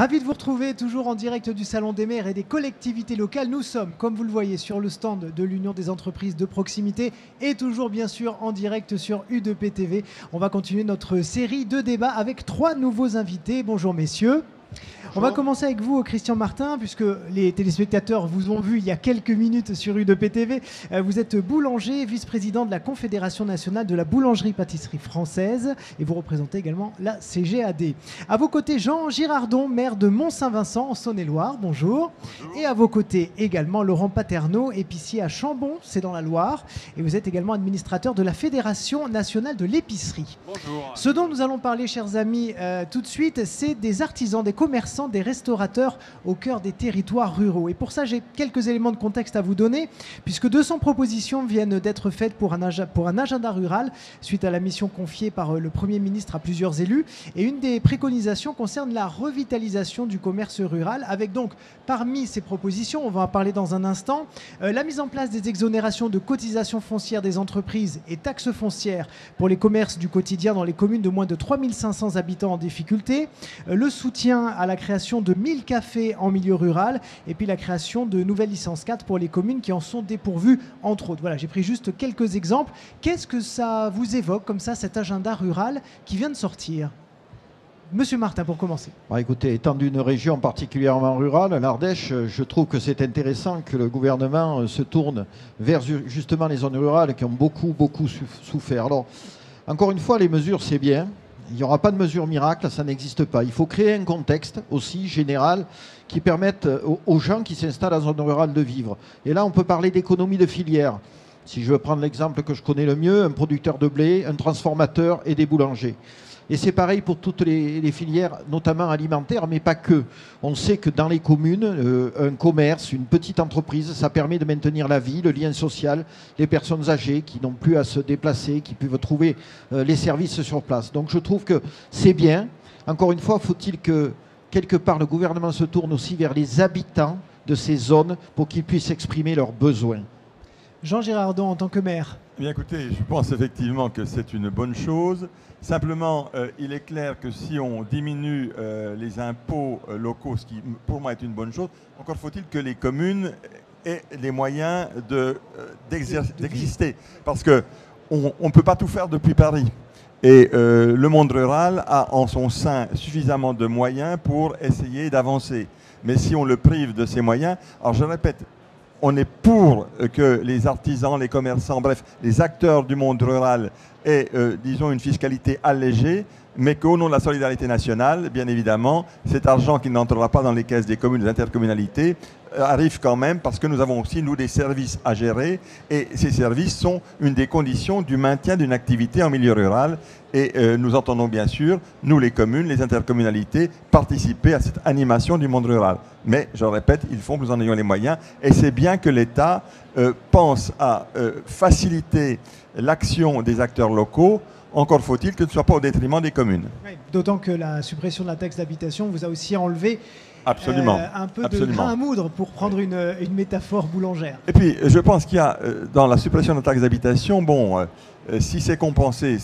Ravi de vous retrouver toujours en direct du Salon des maires et des collectivités locales. Nous sommes, comme vous le voyez, sur le stand de l'Union des entreprises de proximité et toujours bien sûr en direct sur U2P TV. On va continuer notre série de débats avec 3 nouveaux invités. Bonjour messieurs. On va commencer avec vous, Christian Martin, puisque les téléspectateurs vous ont vu il y a quelques minutes sur U2P TV. Vous êtes boulanger, vice-président de la Confédération nationale de la boulangerie-pâtisserie française et vous représentez également la CGAD. À vos côtés, Jean Girardon, maire de Mont-Saint-Vincent en Saône-et-Loire. Bonjour. Bonjour. Et à vos côtés également Laurent Paterno, épicier à Chambon, c'est dans la Loire. Et vous êtes également administrateur de la Fédération nationale de l'épicerie. Bonjour. Ce dont nous allons parler, chers amis, tout de suite, c'est des artisans, des commerçants, des restaurateurs au cœur des territoires ruraux. Et pour ça, j'ai quelques éléments de contexte à vous donner, puisque 200 propositions viennent d'être faites pour un agenda rural, suite à la mission confiée par le Premier ministre à plusieurs élus. Et une des préconisations concerne la revitalisation du commerce rural, avec donc, parmi ces propositions, on va en parler dans un instant, la mise en place des exonérations de cotisations foncières des entreprises et taxes foncières pour les commerces du quotidien dans les communes de moins de 3500 habitants en difficulté, le soutien à la création de 1000 cafés en milieu rural et puis la création de nouvelles licences 4 pour les communes qui en sont dépourvues, entre autres. Voilà, j'ai pris juste quelques exemples. Qu'est-ce que ça vous évoque comme ça, cet agenda rural qui vient de sortir ? Monsieur Martin, pour commencer. Écoutez, étant d'une région particulièrement rurale, l'Ardèche, je trouve que c'est intéressant que le gouvernement se tourne vers justement les zones rurales qui ont beaucoup souffert. Alors, encore une fois, les mesures, c'est bien. Il n'y aura pas de mesure miracle, ça n'existe pas. Il faut créer un contexte aussi général qui permette aux gens qui s'installent en zone rurale de vivre. Et là, on peut parler d'économie de filière. Si je veux prendre l'exemple que je connais le mieux, un producteur de blé, un transformateur et des boulangers. Et c'est pareil pour toutes les filières, notamment alimentaires, mais pas que. On sait que dans les communes, un commerce, une petite entreprise, ça permet de maintenir la vie, le lien social, les personnes âgées qui n'ont plus à se déplacer, qui peuvent trouver les services sur place. Donc je trouve que c'est bien. Encore une fois, faut-il que quelque part le gouvernement se tourne aussi vers les habitants de ces zones pour qu'ils puissent exprimer leurs besoins. Jean Girardon, en tant que maire. Eh bien, écoutez, je pense effectivement que c'est une bonne chose. Simplement, il est clair que si on diminue les impôts locaux, ce qui pour moi est une bonne chose, encore faut-il que les communes aient les moyens d'exister. Parce qu'on ne peut pas tout faire depuis Paris. Et le monde rural a en son sein suffisamment de moyens pour essayer d'avancer. Mais si on le prive de ces moyens, alors je répète, on est pour que les artisans, les commerçants, bref, les acteurs du monde rural aient, disons, une fiscalité allégée, mais qu'au nom de la solidarité nationale, bien évidemment, cet argent qui n'entrera pas dans les caisses des communes, des intercommunalités, arrive quand même parce que nous avons aussi, nous, des services à gérer et ces services sont une des conditions du maintien d'une activité en milieu rural et nous entendons bien sûr, nous les communes, les intercommunalités, participer à cette animation du monde rural. Mais, je le répète, il faut que nous en ayons les moyens et c'est bien que l'État pense à faciliter l'action des acteurs locaux. Encore faut-il que ce ne soit pas au détriment des communes. Oui, d'autant que la suppression de la taxe d'habitation vous a aussi enlevé un peu de grain à moudre, pour prendre une métaphore boulangère. Et puis, je pense qu'il y a, dans la suppression de la taxe d'habitation, bon, si c'est compensé,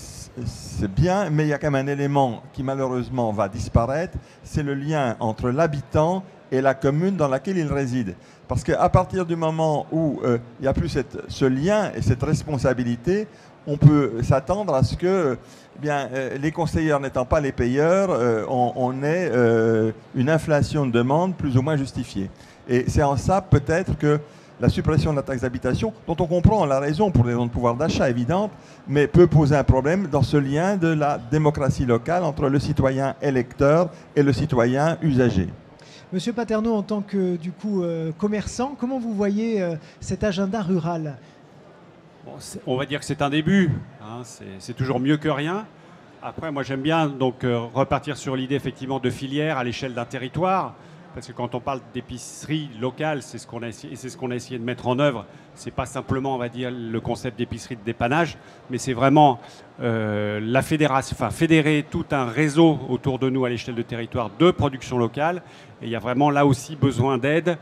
c'est bien, mais il y a quand même un élément qui malheureusement va disparaître, c'est le lien entre l'habitant et la commune dans laquelle il réside. Parce qu'à partir du moment où il n'y a plus ce lien et cette responsabilité, on peut s'attendre à ce que les conseilleurs n'étant pas les payeurs, on ait une inflation de demande plus ou moins justifiée. Et c'est en ça peut-être que la suppression de la taxe d'habitation, dont on comprend la raison pour les raisons de pouvoir d'achat évidentes, mais peut poser un problème dans ce lien de la démocratie locale entre le citoyen électeur et le citoyen usager. Monsieur Paterno, en tant que commerçant, comment vous voyez cet agenda rural ? Bon, on va dire que c'est un début, hein, c'est toujours mieux que rien. Après, moi j'aime bien donc repartir sur l'idée effectivement de filière à l'échelle d'un territoire, parce que quand on parle d'épicerie locale, c'est ce qu'on a essayé de mettre en œuvre. C'est pas simplement, on va dire, le concept d'épicerie de dépannage, mais c'est vraiment la fédération, enfin, fédérer tout un réseau autour de nous à l'échelle de territoire de production locale. Et il y a vraiment là aussi besoin d'aide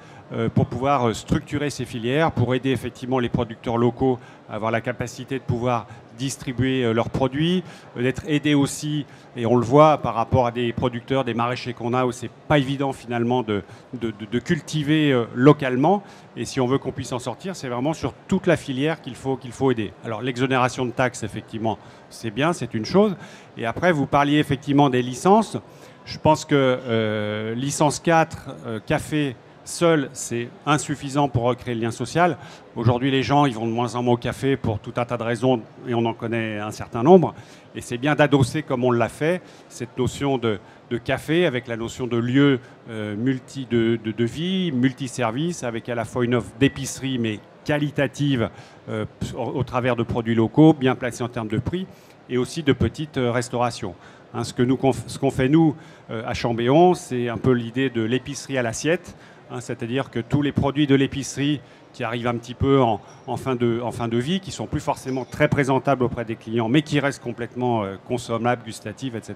pour pouvoir structurer ces filières, pour aider effectivement les producteurs locaux à avoir la capacité de pouvoir distribuer leurs produits, d'être aidés aussi, et on le voit par rapport à des producteurs, des maraîchers qu'on a, où c'est pas évident finalement de cultiver localement. Et si on veut qu'on puisse en sortir, c'est vraiment sur toute la filière qu'il faut aider. Alors l'exonération de taxes, effectivement, c'est bien, c'est une chose. Et après, vous parliez effectivement des licences. Je pense que licence 4, café, seul, c'est insuffisant pour recréer le lien social. Aujourd'hui, les gens, ils vont de moins en moins au café pour tout un tas de raisons, et on en connaît un certain nombre. Et c'est bien d'adosser, comme on l'a fait, cette notion de café avec la notion de lieu de vie, multiservice, avec à la fois une offre d'épicerie, mais qualitative au travers de produits locaux, bien placés en termes de prix, et aussi de petites restaurations. Hein, ce qu'on fait, nous, à Chambéon, c'est un peu l'idée de l'épicerie à l'assiette. C'est-à-dire que tous les produits de l'épicerie qui arrivent un petit peu en fin de vie, qui sont plus forcément très présentables auprès des clients, mais qui restent complètement consommables, gustatifs, etc.,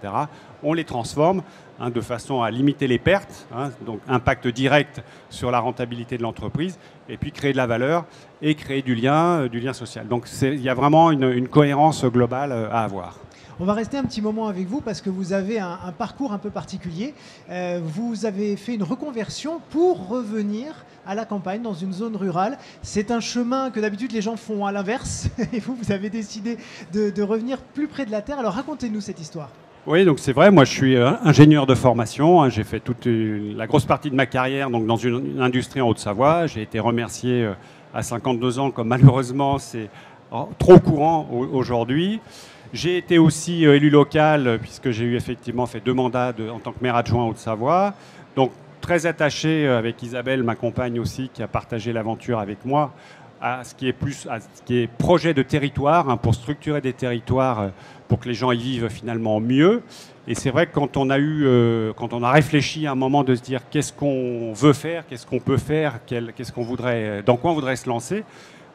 on les transforme de façon à limiter les pertes, donc impact direct sur la rentabilité de l'entreprise, et puis créer de la valeur et créer du lien social. Donc il y a vraiment une cohérence globale à avoir. On va rester un petit moment avec vous parce que vous avez un parcours un peu particulier. Vous avez fait une reconversion pour revenir à la campagne, dans une zone rurale. C'est un chemin que d'habitude les gens font à l'inverse. Et vous avez décidé de revenir plus près de la terre. Alors racontez-nous cette histoire. Oui, donc c'est vrai, moi je suis ingénieur de formation. J'ai fait toute la grosse partie de ma carrière donc, dans une industrie en Haute-Savoie. J'ai été remercié à 52 ans, comme malheureusement c'est trop courant aujourd'hui. J'ai été aussi élu local, puisque j'ai eu effectivement fait 2 mandats en tant que maire adjoint en Haute-Savoie. Donc très attaché avec Isabelle, ma compagne aussi, qui a partagé l'aventure avec moi, à ce qui est projet de territoire, pour structurer des territoires, pour que les gens y vivent finalement mieux. Et c'est vrai que quand on a réfléchi à un moment de se dire qu'est-ce qu'on veut faire, qu'est-ce qu'on peut faire, dans quoi on voudrait se lancer,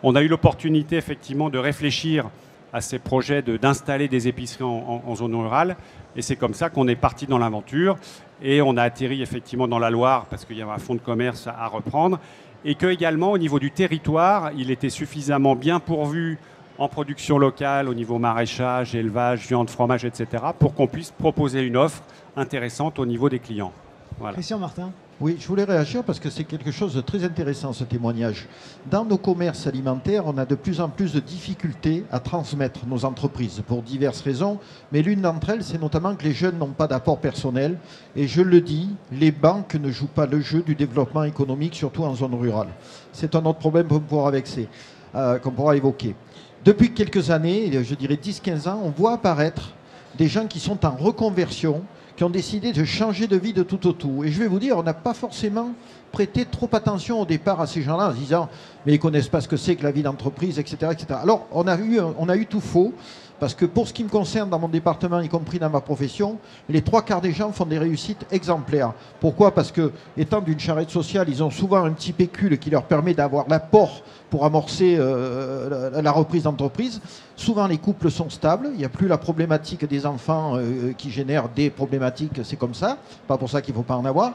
on a eu l'opportunité effectivement de réfléchir à ces projets d'installer des épiceries en zone rurale. Et c'est comme ça qu'on est parti dans l'aventure. Et on a atterri effectivement dans la Loire, parce qu'il y avait un fonds de commerce à reprendre. Et que également, au niveau du territoire, il était suffisamment bien pourvu en production locale, au niveau maraîchage, élevage, viande, fromage, etc., pour qu'on puisse proposer une offre intéressante au niveau des clients. Voilà. Christian Martin. Oui, je voulais réagir parce que c'est quelque chose de très intéressant, ce témoignage. Dans nos commerces alimentaires, on a de plus en plus de difficultés à transmettre nos entreprises pour diverses raisons, mais l'une d'entre elles, c'est notamment que les jeunes n'ont pas d'apport personnel. Et je le dis, les banques ne jouent pas le jeu du développement économique, surtout en zone rurale. C'est un autre problème qu'on pourra évoquer. Depuis quelques années, je dirais 10-15 ans, on voit apparaître des gens qui sont en reconversion, qui ont décidé de changer de vie de tout au tout. Et je vais vous dire, on n'a pas forcément prêté trop attention au départ à ces gens-là en se disant mais ils ne connaissent pas ce que c'est que la vie d'entreprise, etc., etc. Alors, on a eu tout faux, parce que pour ce qui me concerne dans mon département, y compris dans ma profession, les 3/4 des gens font des réussites exemplaires. Pourquoi ? Parce que, étant d'une charrette sociale, ils ont souvent un petit pécule qui leur permet d'avoir l'apport pour amorcer la reprise d'entreprise. Souvent, les couples sont stables. Il n'y a plus la problématique des enfants qui génèrent des problématiques. C'est comme ça. Pas pour ça qu'il ne faut pas en avoir.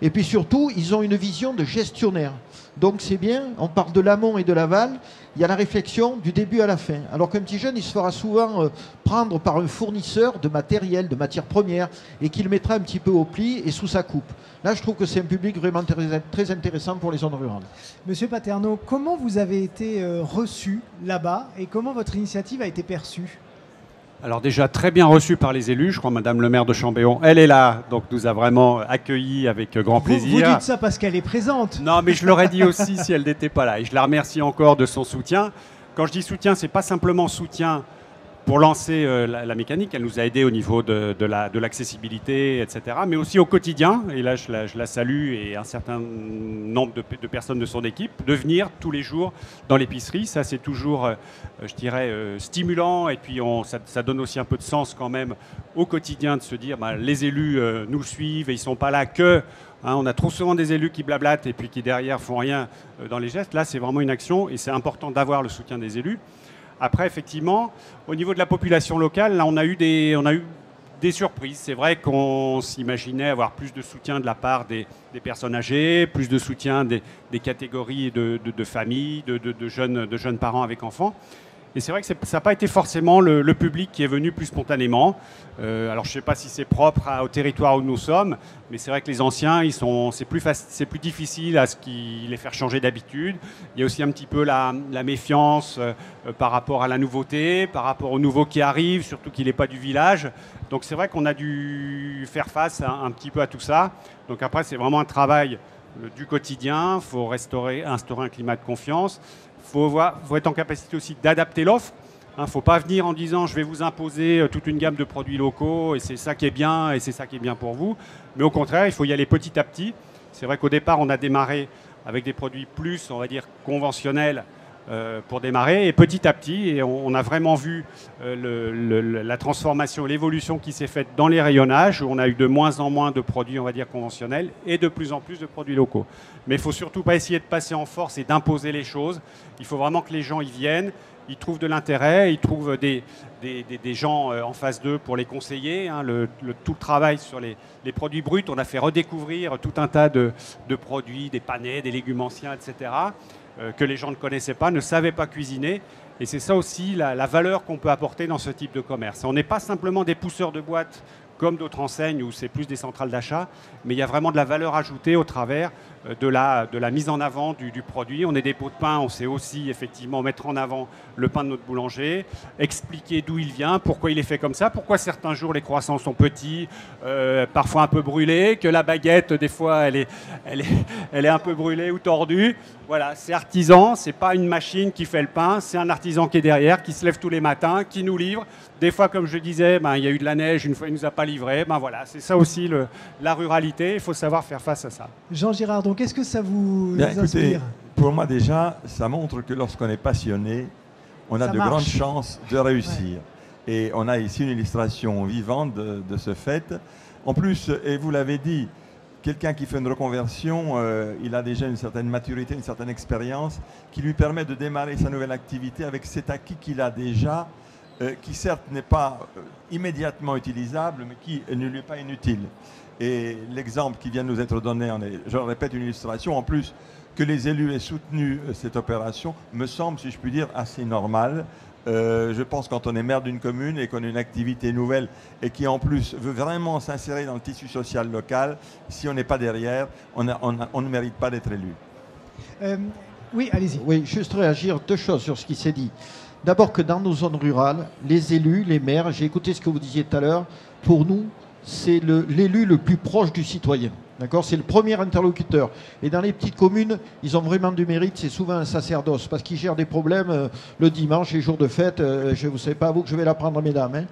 Et puis surtout, ils ont une vision de gestionnaire. Donc c'est bien, on parle de l'amont et de l'aval, il y a la réflexion du début à la fin. Alors qu'un petit jeune, il se fera souvent prendre par un fournisseur de matériel, de matières premières, et qu'il mettra un petit peu au pli et sous sa coupe. Là, je trouve que c'est un public vraiment très intéressant pour les zones rurales. Monsieur Paterno, comment vous avez été reçu là-bas et comment votre initiative a été perçue ? Alors déjà très bien reçu par les élus, je crois Madame le maire de Chambéon, elle est là, donc nous a vraiment accueillis avec grand plaisir. Vous dites ça parce qu'elle est présente. Non, mais je l'aurais dit aussi si elle n'était pas là. Et je la remercie encore de son soutien. Quand je dis soutien, c'est pas simplement soutien pour lancer la mécanique, elle nous a aidés au niveau de l'accessibilité, etc., mais aussi au quotidien, et là je la salue, et un certain nombre de personnes de son équipe, de venir tous les jours dans l'épicerie. Ça, c'est toujours, je dirais, stimulant, et puis ça donne aussi un peu de sens quand même au quotidien de se dire, les élus nous suivent, et ils ne sont pas là que... on a trop souvent des élus qui blablatent et puis qui derrière font rien dans les gestes. Là, c'est vraiment une action, et c'est important d'avoir le soutien des élus. Après, effectivement, au niveau de la population locale, là, on a eu des surprises. C'est vrai qu'on s'imaginait avoir plus de soutien de la part des personnes âgées, plus de soutien des catégories de familles, de jeunes parents avec enfants. Et c'est vrai que ça n'a pas été forcément le public qui est venu plus spontanément. Alors je ne sais pas si c'est propre au territoire où nous sommes, mais c'est vrai que les anciens, c'est plus difficile à les faire changer d'habitude. Il y a aussi un petit peu la méfiance par rapport à la nouveauté, par rapport au nouveau qui arrive, surtout qu'il n'est pas du village. Donc c'est vrai qu'on a dû faire face un petit peu à tout ça. Donc après, c'est vraiment un travail du quotidien. Il faut instaurer un climat de confiance. Il faut être en capacité aussi d'adapter l'offre. Il ne faut pas venir en disant je vais vous imposer toute une gamme de produits locaux et c'est ça qui est bien et c'est ça qui est bien pour vous. Mais au contraire, il faut y aller petit à petit. C'est vrai qu'au départ, on a démarré avec des produits plus, on va dire, conventionnels pour démarrer. Et petit à petit, et on a vraiment vu la transformation, l'évolution qui s'est faite dans les rayonnages, où on a eu de moins en moins de produits, on va dire, conventionnels et de plus en plus de produits locaux. Mais il ne faut surtout pas essayer de passer en force et d'imposer les choses. Il faut vraiment que les gens y viennent, ils trouvent de l'intérêt, ils trouvent des gens en face d'eux pour les conseiller. Hein, tout le travail sur les produits bruts, on a fait redécouvrir tout un tas de produits, des panais, des légumes anciens, etc., que les gens ne connaissaient pas, ne savaient pas cuisiner. Et c'est ça aussi la valeur qu'on peut apporter dans ce type de commerce. On n'est pas simplement des pousseurs de boîtes comme d'autres enseignes où c'est plus des centrales d'achat, mais il y a vraiment de la valeur ajoutée au travers de la mise en avant du produit. On est des pots de pain, on sait aussi effectivement mettre en avant le pain de notre boulanger, expliquer d'où il vient, pourquoi il est fait comme ça, pourquoi certains jours les croissants sont petits, parfois un peu brûlés, que la baguette des fois elle est un peu brûlée ou tordue. Voilà, c'est artisan, c'est pas une machine qui fait le pain, c'est un artisan qui est derrière, qui se lève tous les matins, qui nous livre. Des fois, comme je disais, il y a eu de la neige, une fois il nous a pas livré. Voilà, c'est ça aussi la ruralité, il faut savoir faire face à ça. Jean Girard, donc est-ce que ça vous Écoutez, inspire? pour moi déjà, ça montre que lorsqu'on est passionné, on a de grandes chances de réussir. Ouais. Et on a ici une illustration vivante de ce fait. En plus, et vous l'avez dit, quelqu'un qui fait une reconversion, il a déjà une certaine maturité, une certaine expérience qui lui permet de démarrer sa nouvelle activité avec cet acquis qu'il a déjà, qui certes n'est pas immédiatement utilisable, mais qui ne lui est pas inutile. Et l'exemple qui vient de nous être donné, je le répète, une illustration. En plus, que les élus aient soutenu cette opération, me semble, si je puis dire, assez normal. Je pense quand on est maire d'une commune et qu'on a une activité nouvelle et qui en plus veut vraiment s'insérer dans le tissu social local, si on n'est pas derrière, on ne mérite pas d'être élu. Oui, allez-y. Oui, juste réagir deux choses sur ce qui s'est dit. D'abord que dans nos zones rurales, les élus, les maires, j'ai écouté ce que vous disiez tout à l'heure, pour nous, c'est l'élu le plus proche du citoyen. D'accord, c'est le premier interlocuteur. Et dans les petites communes, ils ont vraiment du mérite. C'est souvent un sacerdoce parce qu'ils gèrent des problèmes le dimanche, les jours de fête. Je ne sais pas à vous que je vais l'apprendre, mesdames. Hein.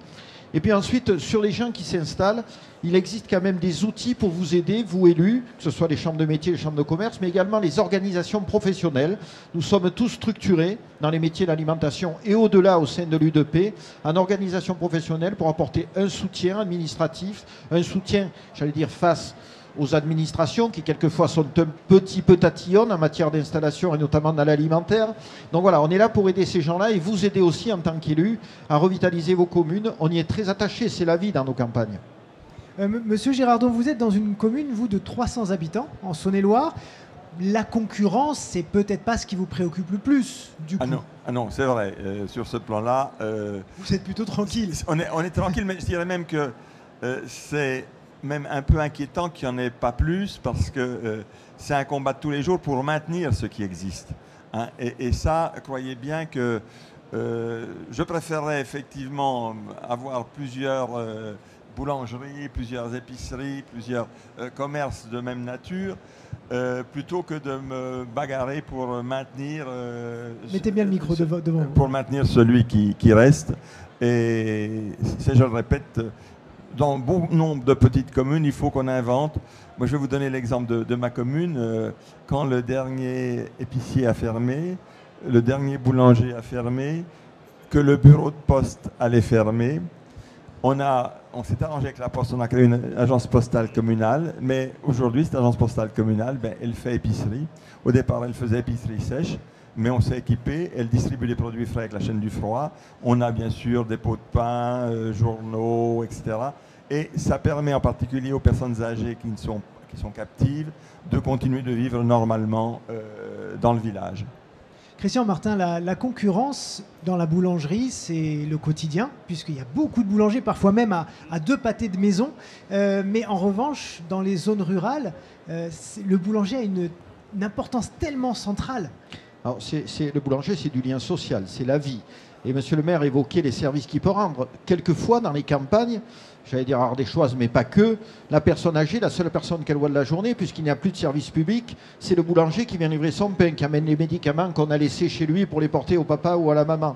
Et puis ensuite, sur les gens qui s'installent, il existe quand même des outils pour vous aider, vous élus, que ce soit les chambres de métier, les chambres de commerce, mais également les organisations professionnelles. Nous sommes tous structurés dans les métiers de l'alimentation et au-delà au sein de l'UDP, en organisation professionnelle pour apporter un soutien administratif, un soutien, j'allais dire, face aux administrations qui quelquefois sont un petit peu tatillonnes en matière d'installation et notamment dans l'alimentaire. Donc voilà, on est là pour aider ces gens-là et vous aider aussi en tant qu'élu à revitaliser vos communes. On y est très attaché, c'est la vie dans nos campagnes. Monsieur Girardon, vous êtes dans une commune, vous, de 300 habitants en Saône-et-Loire. La concurrence, c'est peut-être pas ce qui vous préoccupe le plus, du coup. Ah non, c'est vrai. Sur ce plan-là... vous êtes plutôt tranquille. On est tranquille, mais je dirais même que c'est même un peu inquiétant qu'il n'y en ait pas plus parce que c'est un combat de tous les jours pour maintenir ce qui existe. Hein. Et ça, croyez bien que je préférerais effectivement avoir plusieurs boulangeries, plusieurs épiceries, plusieurs commerces de même nature plutôt que de me bagarrer pour maintenir... Mettez bien le micro devant vous. Pour maintenir celui qui reste. Et c'est, je le répète... Dans bon nombre de petites communes, il faut qu'on invente. Moi, je vais vous donner l'exemple de ma commune. Quand le dernier épicier a fermé, le dernier boulanger a fermé, que le bureau de poste allait fermer, on s'est arrangé avec la poste, on a créé une agence postale communale, mais aujourd'hui, cette agence postale communale, elle fait épicerie. Au départ, elle faisait épicerie sèche. mais on s'est équipé. Elle distribue des produits frais avec la chaîne du froid. On a bien sûr des pots de pain, journaux, etc. Et ça permet en particulier aux personnes âgées qui sont captives de continuer de vivre normalement dans le village. Christian Martin, la concurrence dans la boulangerie, c'est le quotidien, puisqu'il y a beaucoup de boulangers, parfois même à 2 pâtés de maison. Mais en revanche, dans les zones rurales, le boulanger a une importance tellement centrale. Alors, le boulanger, c'est du lien social, c'est la vie. Et monsieur le maire évoquait les services qu'il peut rendre. Quelquefois, dans les campagnes, j'allais dire ardéchoises, mais pas que, la personne âgée, la seule personne qu'elle voit de la journée, puisqu'il n'y a plus de service public, c'est le boulanger qui vient livrer son pain, qui amène les médicaments qu'on a laissés chez lui pour les porter au papa ou à la maman.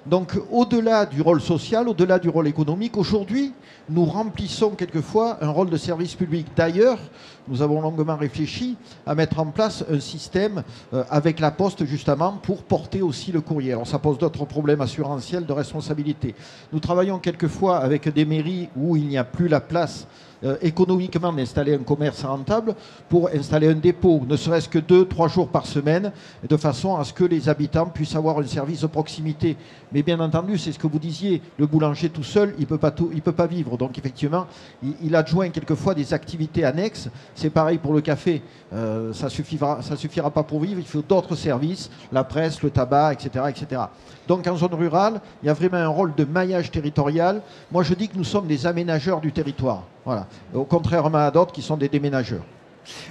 Donc, au-delà du rôle social, au-delà du rôle économique, aujourd'hui, nous remplissons quelquefois un rôle de service public. D'ailleurs, nous avons longuement réfléchi à mettre en place un système avec la Poste, justement, pour porter aussi le courrier. Alors, ça pose d'autres problèmes assurantiels de responsabilité. Nous travaillons quelquefois avec des mairies où il n'y a plus la place économiquement d'installer un commerce rentable pour installer un dépôt, ne serait-ce que 2-3 jours par semaine, de façon à ce que les habitants puissent avoir un service de proximité. Mais bien entendu, c'est ce que vous disiez, le boulanger tout seul, il peut pas vivre. Donc effectivement, il adjoint quelquefois des activités annexes. C'est pareil pour le café. Ça suffira pas pour vivre. Il faut d'autres services, la presse, le tabac, etc., etc. Donc en zone rurale, il y a vraiment un rôle de maillage territorial. Moi, je dis que nous sommes des aménageurs du territoire. Voilà. Contrairement à d'autres qui sont des déménageurs.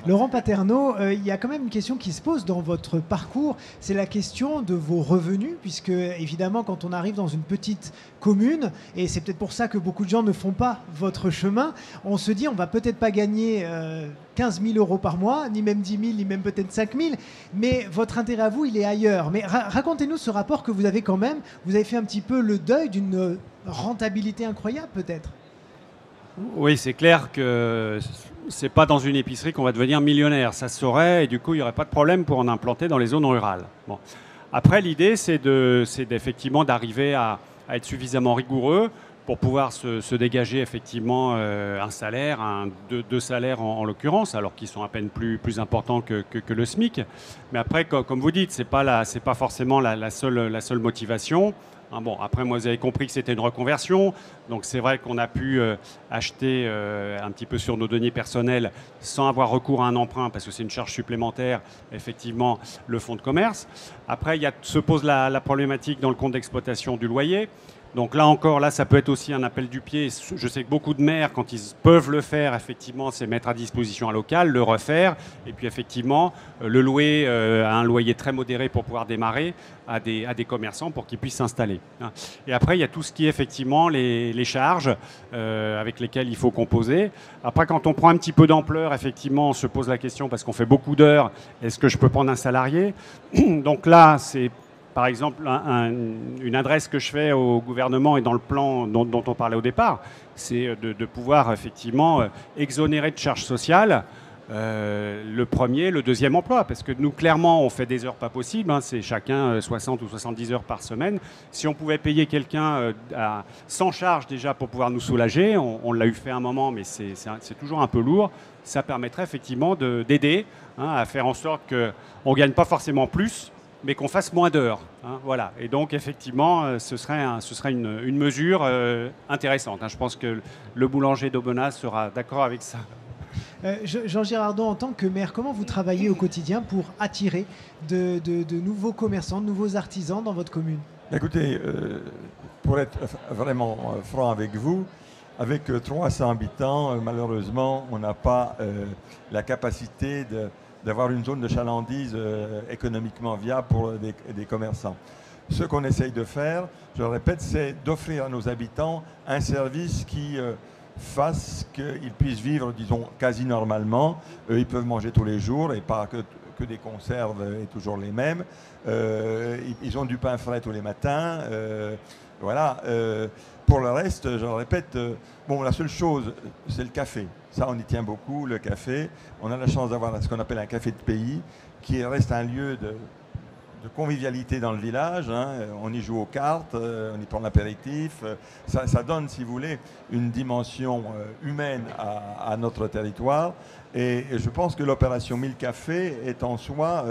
Laurent Paterno, il y a quand même une question qui se pose dans votre parcours, c'est la question de vos revenus, puisque évidemment quand on arrive dans une petite commune, et c'est peut-être pour ça que beaucoup de gens ne font pas votre chemin, on se dit on va peut-être pas gagner 15 000 euros par mois, ni même 10 000, ni même peut-être 5 000, mais votre intérêt à vous, il est ailleurs. Mais racontez-nous ce rapport que vous avez quand même, vous avez fait un petit peu le deuil d'une rentabilité incroyable peut-être. Oui, c'est clair que c'est pas dans une épicerie qu'on va devenir millionnaire. Ça se saurait et du coup, il n'y aurait pas de problème pour en implanter dans les zones rurales. Bon. Après, l'idée, c'est effectivement d'arriver à être suffisamment rigoureux pour pouvoir se dégager effectivement un salaire, deux salaires en l'occurrence, alors qu'ils sont à peine plus importants que le SMIC. Mais après, comme vous dites, c'est pas forcément la seule motivation. Bon, après, moi, vous avez compris que c'était une reconversion. Donc, c'est vrai qu'on a pu acheter un petit peu sur nos deniers personnels sans avoir recours à un emprunt parce que c'est une charge supplémentaire, effectivement, le fonds de commerce. Après, se pose la problématique dans le compte d'exploitation du loyer. Donc là encore, ça peut être aussi un appel du pied. Je sais que beaucoup de maires, quand ils peuvent le faire, effectivement, c'est mettre à disposition un local, le refaire, et puis effectivement, le louer à un loyer très modéré pour pouvoir démarrer à des commerçants pour qu'ils puissent s'installer. Et après, il y a tout ce qui est effectivement les charges avec lesquelles il faut composer. Après, quand on prend un petit peu d'ampleur, effectivement, on se pose la question, parce qu'on fait beaucoup d'heures, est-ce que je peux prendre un salarié? Donc là, c'est par exemple, une adresse que je fais au gouvernement et dans le plan dont on parlait au départ, c'est de pouvoir effectivement exonérer de charges sociales le premier, le deuxième emploi. Parce que nous, clairement, on fait des heures pas possibles. C'est chacun 60 ou 70 heures par semaine. Si on pouvait payer quelqu'un sans charge déjà pour pouvoir nous soulager, on l'a eu fait un moment, mais c'est toujours un peu lourd. Ça permettrait effectivement d'aider à faire en sorte qu'on ne gagne pas forcément plus, mais qu'on fasse moins d'heures. Voilà. Et donc, effectivement, ce serait une mesure intéressante. Je pense que le boulanger d'Aubenas sera d'accord avec ça. Jean Girardon, en tant que maire, comment vous travaillez au quotidien pour attirer de nouveaux commerçants, de nouveaux artisans dans votre commune? Écoutez, pour être vraiment franc avec vous, avec 300 habitants, malheureusement, on n'a pas la capacité d'avoir une zone de chalandise économiquement viable pour des commerçants. Ce qu'on essaye de faire, je le répète, c'est d'offrir à nos habitants un service qui fasse qu'ils puissent vivre, disons, quasi normalement. Ils peuvent manger tous les jours et pas que des conserves et toujours les mêmes. Ils ont du pain frais tous les matins. Voilà. Pour le reste, je le répète, la seule chose, c'est le café. Ça, on y tient beaucoup, le café. On a la chance d'avoir ce qu'on appelle un café de pays, qui reste un lieu de convivialité dans le village. On y joue aux cartes, on y prend l'apéritif. Ça donne, si vous voulez, une dimension humaine à notre territoire. Et je pense que l'opération 1000 cafés est en soi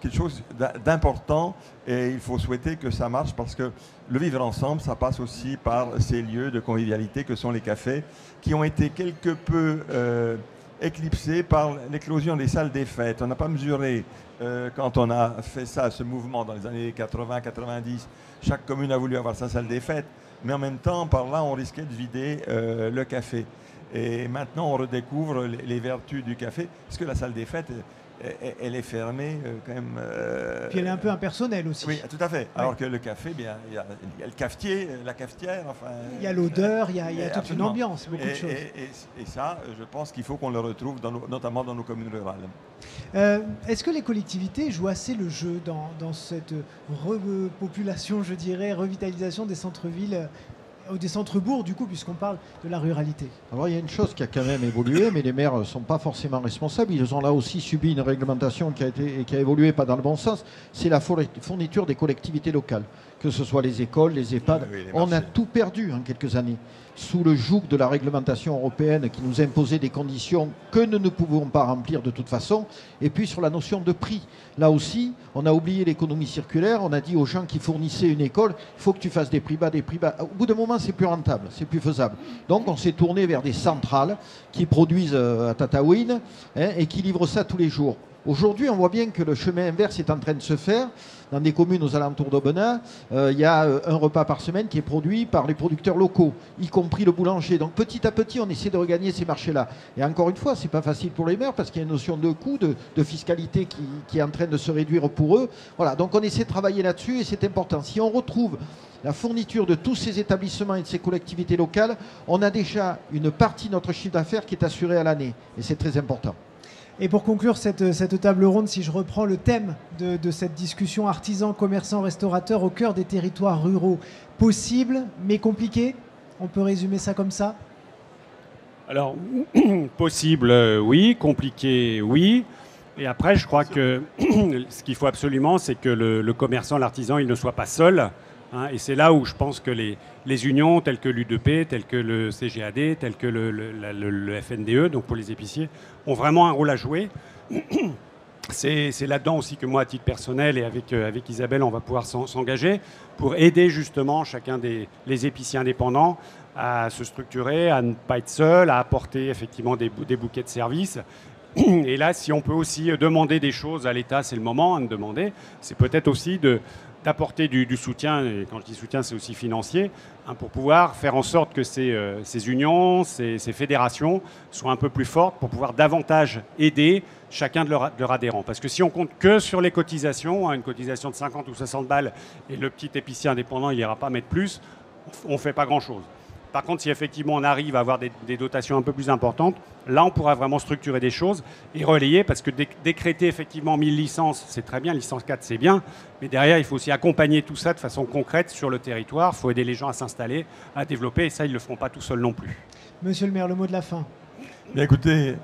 quelque chose d'important et il faut souhaiter que ça marche parce que le vivre ensemble, ça passe aussi par ces lieux de convivialité que sont les cafés qui ont été quelque peu éclipsés par l'éclosion des salles des fêtes. On n'a pas mesuré quand on a fait ça, ce mouvement dans les années 80-90, chaque commune a voulu avoir sa salle des fêtes, mais en même temps, par là, on risquait de vider le café. Et maintenant, on redécouvre les vertus du café, parce que la salle des fêtes, elle est fermée quand même. Puis elle est un peu impersonnelle aussi. Oui, tout à fait. Alors que le café, bien, il y a le cafetier, la cafetière. Enfin, il y a l'odeur, il y a toute une ambiance, beaucoup de choses. Et ça, je pense qu'il faut qu'on le retrouve, notamment dans nos communes rurales. Est-ce que les collectivités jouent assez le jeu dans cette repopulation, je dirais, revitalisation des centres-villes des centres-bourgs, du coup, puisqu'on parle de la ruralité? Alors, il y a une chose qui a quand même évolué, mais les maires ne sont pas forcément responsables. Ils ont là aussi subi une réglementation qui a évolué pas dans le bon sens. C'est la fourniture des collectivités locales, que ce soit les écoles, les EHPAD. Oui, les on a tout perdu en quelques années, sous le joug de la réglementation européenne qui nous imposait des conditions que nous ne pouvons pas remplir de toute façon. Et puis sur la notion de prix, là aussi, on a oublié l'économie circulaire. On a dit aux gens qui fournissaient une école, il faut que tu fasses des prix bas, des prix bas. Au bout d'un moment, c'est plus rentable, c'est plus faisable. Donc on s'est tourné vers des centrales qui produisent à Tataouine et qui livrent ça tous les jours. Aujourd'hui, on voit bien que le chemin inverse est en train de se faire. Dans des communes aux alentours d'Aubenas, il y a un repas par semaine qui est produit par les producteurs locaux, y compris le boulanger. Donc petit à petit, on essaie de regagner ces marchés-là. Et encore une fois, ce n'est pas facile pour les maires parce qu'il y a une notion de coût, de fiscalité qui est en train de se réduire pour eux. Voilà, donc on essaie de travailler là-dessus et c'est important. Si on retrouve la fourniture de tous ces établissements et de ces collectivités locales, on a déjà une partie de notre chiffre d'affaires qui est assurée à l'année. Et c'est très important. Et pour conclure cette table ronde, si je reprends le thème de cette discussion, artisans, commerçants, restaurateurs au cœur des territoires ruraux, possible mais compliqué, on peut résumer ça comme ça? Alors, possible, oui, compliqué, oui. Et après, je crois que ce qu'il faut absolument, c'est que le commerçant, l'artisan, il ne soit pas seul. Hein, et c'est là où je pense que les unions telles que l'UDP, telles que le CGAD, telles que le FNDE, donc pour les épiciers, ont vraiment un rôle à jouer. C'est là-dedans aussi que moi, à titre personnel et avec Isabelle, on va pouvoir s'engager pour aider justement chacun les épiciers indépendants à se structurer, à ne pas être seul, à apporter effectivement des bouquets de services. Et là, si on peut aussi demander des choses à l'État, c'est le moment de demander. C'est peut-être aussi d'apporter du soutien, et quand je dis soutien, c'est aussi financier, hein, pour pouvoir faire en sorte que ces unions, ces fédérations soient un peu plus fortes pour pouvoir davantage aider chacun de leurs adhérents. Parce que si on compte que sur les cotisations, hein, une cotisation de 50 ou 60 balles, et le petit épicier indépendant, il n'ira pas mettre plus, on ne fait pas grand-chose. Par contre, si effectivement on arrive à avoir des dotations un peu plus importantes, là on pourra vraiment structurer des choses et relayer, parce que décréter effectivement 1000 licences, c'est très bien, licence 4 c'est bien, mais derrière il faut aussi accompagner tout ça de façon concrète sur le territoire, il faut aider les gens à s'installer, à développer, et ça ils ne le feront pas tout seuls non plus. Monsieur le maire, le mot de la fin. Bien, écoutez,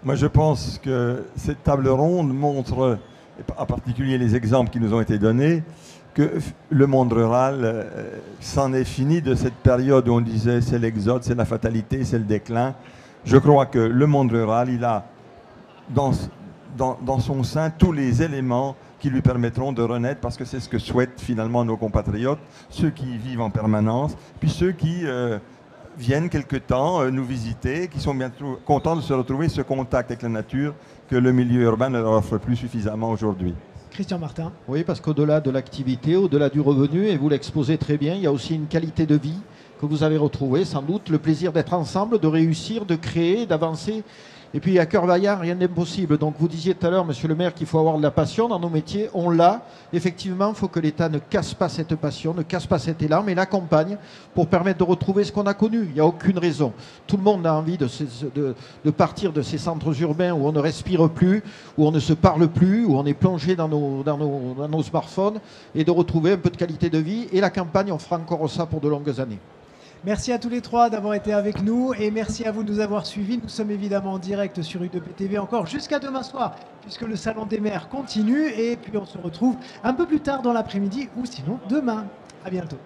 moi je pense que cette table ronde montre, en particulier les exemples qui nous ont été donnés, que le monde rural s'en est fini de cette période où on disait c'est l'exode, c'est la fatalité, c'est le déclin. Je crois que le monde rural, il a dans son sein tous les éléments qui lui permettront de renaître, parce que c'est ce que souhaitent finalement nos compatriotes, ceux qui y vivent en permanence, puis ceux qui viennent quelque temps nous visiter, qui sont bien contents de se retrouver ce contact avec la nature que le milieu urbain ne leur offre plus suffisamment aujourd'hui. Christian Martin. Oui, parce qu'au-delà de l'activité, au-delà du revenu, et vous l'exposez très bien, il y a aussi une qualité de vie que vous avez retrouvée, sans doute, le plaisir d'être ensemble, de réussir, de créer, d'avancer. Et puis à cœur vaillant, rien d'impossible. Donc vous disiez tout à l'heure, monsieur le maire, qu'il faut avoir de la passion dans nos métiers. On l'a. Effectivement, il faut que l'État ne casse pas cette passion, ne casse pas cet élan, mais l'accompagne pour permettre de retrouver ce qu'on a connu. Il n'y a aucune raison. Tout le monde a envie de partir de ces centres urbains où on ne respire plus, où on ne se parle plus, où on est plongé dans nos smartphones, et de retrouver un peu de qualité de vie. Et la campagne, on fera encore ça pour de longues années. Merci à tous les trois d'avoir été avec nous et merci à vous de nous avoir suivis. Nous sommes évidemment en direct sur UDP TV encore jusqu'à demain soir, puisque le Salon des maires continue, et puis on se retrouve un peu plus tard dans l'après-midi ou sinon demain. À bientôt.